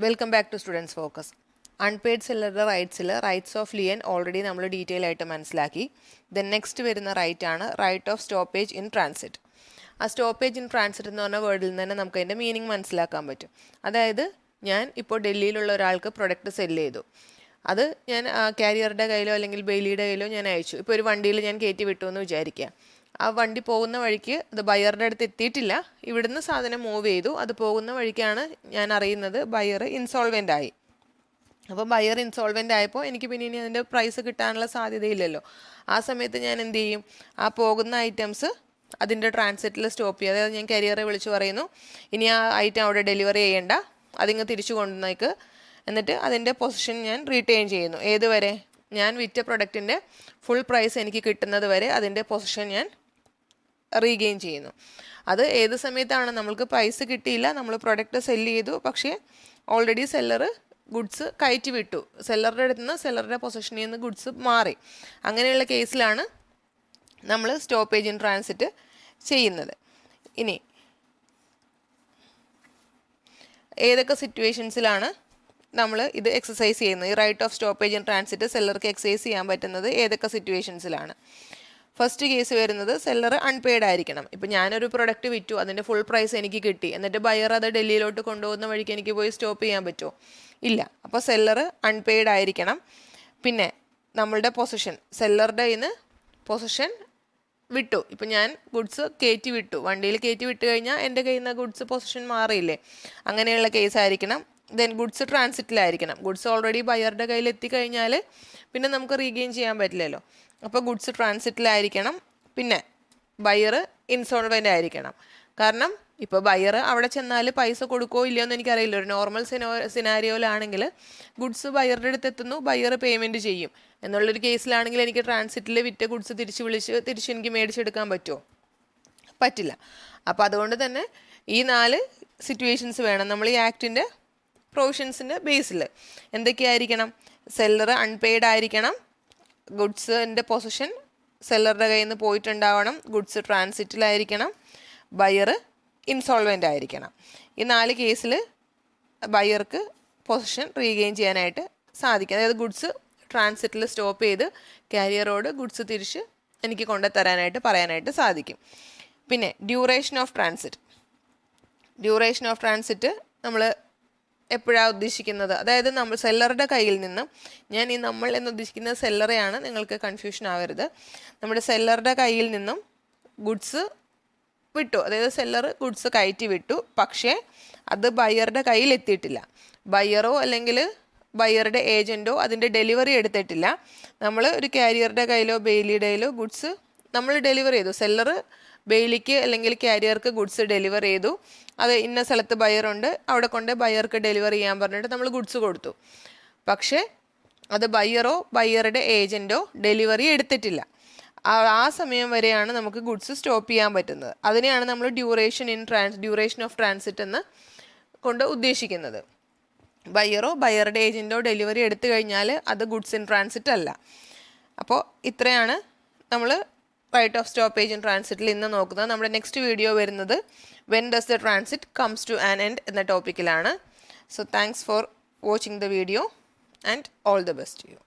Welcome back to students focus. Unpaid സെല്ലറുടെ rights of lien already നമ്മൾ detail ആയിട്ട് മനസ്സിലാക്കി. ദെൻ നെക്സ്റ്റ് വരുന്ന റൈറ്റ് ആണ് right of stoppage in transit. ആ സ്റ്റോപ്പേജ് ഇൻ ട്രാൻസിറ്റ് എന്ന് പറഞ്ഞ വേർഡിൽ നിന്ന് തന്നെ നമുക്ക് അതിൻ്റെ മീനിങ് മനസ്സിലാക്കാൻ പറ്റും. അതായത് ഞാൻ ഇപ്പോൾ ഡൽഹിയിലുള്ള ഒരാൾക്ക് പ്രൊഡക്റ്റ് സെല്ല് ചെയ്തു. അത് ഞാൻ കാരിയറുടെ കയ്യിലോ അല്ലെങ്കിൽ ബെയിലിയുടെ കയ്യിലോ ഞാൻ അയച്ചു. ഇപ്പോൾ ഒരു വണ്ടിയിൽ ഞാൻ കയറ്റി വിട്ടു എന്ന് വിചാരിക്കുക. ആ വണ്ടി പോകുന്ന വഴിക്ക് അത് ബയറുടെ അടുത്ത് എത്തിയിട്ടില്ല. ഇവിടുന്ന് സാധനം മൂവ് ചെയ്തു. അത് പോകുന്ന വഴിക്കാണ് ഞാൻ അറിയുന്നത് ബയർ ഇൻസോൾവെൻ്റ് ആയി. അപ്പോൾ ബയർ ഇൻസോൾവെൻ്റ് ആയപ്പോൾ എനിക്ക് പിന്നെ ഇനി അതിൻ്റെ പ്രൈസ് കിട്ടാനുള്ള സാധ്യതയില്ലല്ലോ. ആ സമയത്ത് ഞാൻ എന്ത് ചെയ്യും? ആ പോകുന്ന ഐറ്റംസ് അതിൻ്റെ ട്രാൻസിറ്റിൽ സ്റ്റോപ്പ് ചെയ്യും. അതായത് ഞാൻ കരിയറെ വിളിച്ച് പറയുന്നു, ഇനി ആ ഐറ്റം അവിടെ ഡെലിവറി ചെയ്യേണ്ട, അതിങ്ങ് തിരിച്ചു കൊണ്ടുവന്നേക്ക്. എന്നിട്ട് അതിൻ്റെ പൊസിഷൻ ഞാൻ റീറ്റെയിൻ ചെയ്യുന്നു. ഏതുവരെ? ഞാൻ വിറ്റ പ്രൊഡക്റ്റിൻ്റെ ഫുൾ പ്രൈസ് എനിക്ക് കിട്ടുന്നത് വരെ അതിൻ്റെ പൊസിഷൻ ഞാൻ റീഗെയിൻ ചെയ്യുന്നു. അത് ഏത് സമയത്താണ്? നമ്മൾക്ക് പ്രൈസ് കിട്ടിയില്ല, നമ്മൾ പ്രൊഡക്റ്റ് സെല്ല് ചെയ്തു, പക്ഷേ ഓൾറെഡി സെല്ലർ ഗുഡ്സ് കയറ്റി വിട്ടു. സെല്ലറുടെ അടുത്ത് നിന്ന് സെല്ലറുടെ പൊസിഷനിൽ നിന്ന് ഗുഡ്സ് മാറി. അങ്ങനെയുള്ള കേസിലാണ് നമ്മൾ സ്റ്റോപ്പേജ് ഇൻ ട്രാൻസിറ്റ് ചെയ്യുന്നത്. ഇനി ഏതൊക്കെ സിറ്റുവേഷൻസിലാണ് നമ്മൾ ഇത് എക്സസൈസ് ചെയ്യുന്നത്? ഈ right of stoppage in transit സെല്ലർക്ക് എക്സസൈസ് ചെയ്യാൻ പറ്റുന്നത് ഏതൊക്കെ സിറ്റുവേഷൻസിലാണ്? ഫസ്റ്റ് കേസ് വരുന്നത് സെല്ലർ അൺപെയ്ഡ് ആയിരിക്കണം. ഇപ്പം ഞാനൊരു പ്രൊഡക്റ്റ് വിറ്റു, അതിൻ്റെ ഫുൾ പ്രൈസ് എനിക്ക് കിട്ടി, എന്നിട്ട് ബയർ അത് ഡൽഹിയിലോട്ട് കൊണ്ടുപോകുന്ന വഴിക്ക് എനിക്ക് പോയി സ്റ്റോപ്പ് ചെയ്യാൻ പറ്റുമോ? ഇല്ല. അപ്പോൾ സെല്ലർ അൺപെയ്ഡ് ആയിരിക്കണം. പിന്നെ നമ്മളുടെ പൊസിഷൻ, സെല്ലറുടെ കയ്യിൽ നിന്ന് പൊസിഷൻ വിട്ടു. ഇപ്പം ഞാൻ ഗുഡ്സ് കയറ്റി വിട്ടു, വണ്ടിയിൽ കയറ്റി വിട്ട് കഴിഞ്ഞാൽ എൻ്റെ കയ്യിൽ നിന്ന് ഗുഡ്സ് പൊസിഷൻ മാറിയില്ലേ? അങ്ങനെയുള്ള കേസായിരിക്കണം. ദെൻ ഗുഡ്സ് ട്രാൻസിറ്റിലായിരിക്കണം. ഗുഡ്സ് ഓൾറെഡി ബയറുടെ കയ്യിൽ എത്തിക്കഴിഞ്ഞാൽ പിന്നെ നമുക്ക് റീഗെയിൻ ചെയ്യാൻ പറ്റില്ലല്ലോ. അപ്പോൾ ഗുഡ്സ് ട്രാൻസിറ്റിലായിരിക്കണം. പിന്നെ ബയർ ഇൻസോൾവെൻ്റ് ആയിരിക്കണം. കാരണം ഇപ്പോൾ ബയർ അവിടെ ചെന്നാൽ പൈസ കൊടുക്കുകയോ ഇല്ലയോ എന്ന് എനിക്കറിയില്ല. ഒരു നോർമൽ സിനാരിയോയിലാണെങ്കിൽ ഗുഡ്സ് ബയറുടെ അടുത്ത് എത്തുന്നു, ബയർ പേയ്മെൻറ്റ് ചെയ്യും എന്നുള്ളൊരു കേസിലാണെങ്കിൽ എനിക്ക് ട്രാൻസിറ്റിൽ വിറ്റ ഗുഡ്സ് തിരിച്ച് എനിക്ക് മേടിച്ചെടുക്കാൻ പറ്റുമോ? പറ്റില്ല. അപ്പോൾ അതുകൊണ്ട് തന്നെ ഈ 4 സിറ്റുവേഷൻസ് വേണം നമ്മൾ ഈ ആക്ടിൻ്റെ പ്രൊവിഷൻസിൻ്റെ ബേസിൽ. എന്തൊക്കെയായിരിക്കണം? സെല്ലർ അൺപെയ്ഡ് ആയിരിക്കണം, ഗുഡ്സിൻ്റെ പൊസിഷൻ സെല്ലറുടെ കയ്യിൽ നിന്ന് പോയിട്ടുണ്ടാവണം, ഗുഡ്സ് ട്രാൻസിറ്റിലായിരിക്കണം, ബയർ ഇൻസോൾവെൻ്റ് ആയിരിക്കണം. ഈ 4 കേസിൽ ബയർക്ക് പൊസിഷൻ റീഗെയിൻ ചെയ്യാനായിട്ട് സാധിക്കും. അതായത് ഗുഡ്സ് ട്രാൻസിറ്റിൽ സ്റ്റോപ്പ് ചെയ്ത് കാരിയറോട് ഗുഡ്സ് തിരിച്ച് എനിക്ക് കൊണ്ടുതരാനായിട്ട് പറയാനായിട്ട് സാധിക്കും. പിന്നെ ഡ്യൂറേഷൻ ഓഫ് ട്രാൻസിറ്റ് നമ്മൾ എപ്പോഴാണ് ഉദ്ദേശിക്കുന്നത്? അതായത് നമ്മൾ സെല്ലറുടെ കയ്യിൽ നിന്നും, ഞാൻ ഈ നമ്മൾ എന്ന് ഉദ്ദേശിക്കുന്ന സെല്ലറെയാണ്, നിങ്ങൾക്ക് കൺഫ്യൂഷൻ ആവരുത്. നമ്മുടെ സെല്ലറുടെ കയ്യിൽ നിന്നും ഗുഡ്സ് വിട്ടു, അതായത് സെല്ലർ ഗുഡ്സ് കയറ്റി വിട്ടു, പക്ഷേ അത് ബയറുടെ കയ്യിൽ എത്തിയിട്ടില്ല. ബയറോ അല്ലെങ്കിൽ ബയറുടെ ഏജൻറ്റോ അതിൻ്റെ ഡെലിവറി എടുത്തിട്ടില്ല. നമ്മൾ ഒരു കാരിയറുടെ കയ്യിലോ ബെയിലിയുടെ കയ്യിലോ ഗുഡ്സ് നമ്മൾ ഡെലിവർ ചെയ്തു. സെല്ലർ ബെയിലിക്ക് അല്ലെങ്കിൽ കാരിയർക്ക് ഗുഡ്സ് ഡെലിവർ ചെയ്തു. അത് ഇന്ന സ്ഥലത്ത് ബയറുണ്ട്, അവിടെ കൊണ്ട് ബയർക്ക് ഡെലിവർ ചെയ്യാൻ പറഞ്ഞിട്ട് നമ്മൾ ഗുഡ്സ് കൊടുത്തു. പക്ഷേ അത് ബയറോ ബയറുടെ ഏജൻറ്റോ ഡെലിവറി എടുത്തിട്ടില്ല. ആ സമയം വരെയാണ് നമുക്ക് ഗുഡ്സ് സ്റ്റോപ്പ് ചെയ്യാൻ പറ്റുന്നത്. അതിനെയാണ് നമ്മൾ ഡ്യൂറേഷൻ ഓഫ് ട്രാൻസിറ്റ് എന്ന് കൊണ്ട് ഉദ്ദേശിക്കുന്നത്. ബയറോ ബയറുടെ ഏജൻറ്റോ ഡെലിവറി എടുത്തു കഴിഞ്ഞാൽ അത് ഗുഡ്സ് ഇൻ ട്രാൻസിറ്റ് അല്ല. അപ്പോൾ ഇത്രയാണ് നമ്മൾ റൈറ്റ് ഓഫ് സ്റ്റോപ്പേജ് ഇൻ ട്രാൻസിറ്റിൽ ഇന്ന് നോക്കുന്നത്. നമ്മുടെ നെക്സ്റ്റ് വീഡിയോ വരുന്നത് when does the transit comes to an end എന്ന ടോപ്പിക്കിലാണ്. So thanks for watching the video and all the best to U.